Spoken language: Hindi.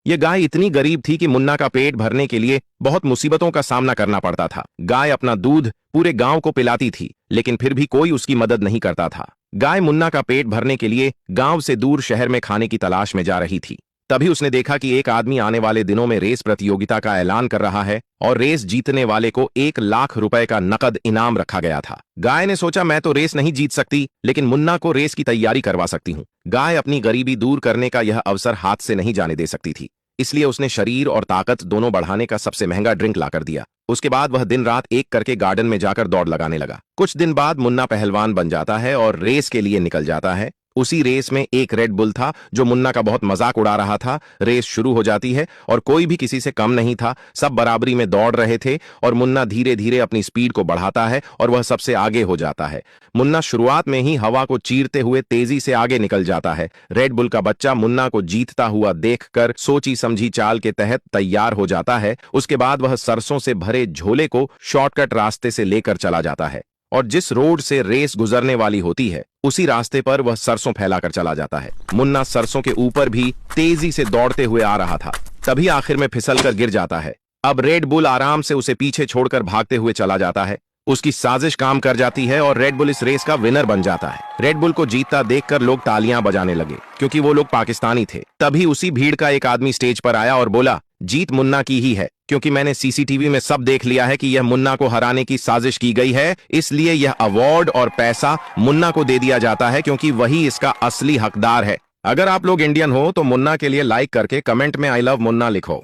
ये गाय इतनी गरीब थी कि मुन्ना का पेट भरने के लिए बहुत मुसीबतों का सामना करना पड़ता था। गाय अपना दूध पूरे गांव को पिलाती थी, लेकिन फिर भी कोई उसकी मदद नहीं करता था। गाय मुन्ना का पेट भरने के लिए गांव से दूर शहर में खाने की तलाश में जा रही थी। तभी उसने देखा कि एक आदमी आने वाले दिनों में रेस प्रतियोगिता का ऐलान कर रहा है और रेस जीतने वाले को 1 लाख रुपए का नकद इनाम रखा गया था। गाय ने सोचा, मैं तो रेस नहीं जीत सकती, लेकिन मुन्ना को रेस की तैयारी करवा सकती हूँ। गाय अपनी गरीबी दूर करने का यह अवसर हाथ से नहीं जाने दे सकती थी, इसलिए उसने शरीर और ताकत दोनों बढ़ाने का सबसे महंगा ड्रिंक लाकर दिया। उसके बाद वह दिन रात एक करके गार्डन में जाकर दौड़ लगाने लगा। कुछ दिन बाद मुन्ना पहलवान बन जाता है और रेस के लिए निकल जाता है। उसी रेस में एक रेड बुल था जो मुन्ना का बहुत मजाक उड़ा रहा था। रेस शुरू हो जाती है और कोई भी किसी से कम नहीं था, सब बराबरी में दौड़ रहे थे और मुन्ना धीरे धीरे अपनी स्पीड को बढ़ाता है और वह सबसे आगे हो जाता है। मुन्ना शुरुआत में ही हवा को चीरते हुए तेजी से आगे निकल जाता है। रेड बुल का बच्चा मुन्ना को जीतता हुआ देखकर सोची समझी चाल के तहत तैयार हो जाता है। उसके बाद वह सरसों से भरे झोले को शॉर्टकट रास्ते से लेकर चला जाता है और जिस रोड से रेस गुजरने वाली होती है उसी रास्ते पर वह सरसों फैलाकर चला जाता है। मुन्ना सरसों के ऊपर भी तेजी से दौड़ते हुए आ रहा था, तभी आखिर में फिसलकर गिर जाता है। अब रेड बुल आराम से उसे पीछे छोड़कर भागते हुए चला जाता है। उसकी साजिश काम कर जाती है और रेड बुल इस रेस का विनर बन जाता है। रेड बुल को जीतता देखकर लोग तालियां बजाने लगे, क्योंकि वो लोग पाकिस्तानी थे। तभी उसी भीड़ का एक आदमी स्टेज पर आया और बोला, जीत मुन्ना की ही है, क्योंकि मैंने सीसीटीवी में सब देख लिया है कि यह मुन्ना को हराने की साजिश की गई है, इसलिए यह अवार्ड और पैसा मुन्ना को दे दिया जाता है, क्योंकि वही इसका असली हकदार है। अगर आप लोग इंडियन हो तो मुन्ना के लिए लाइक करके कमेंट में आई लव मुन्ना लिखो।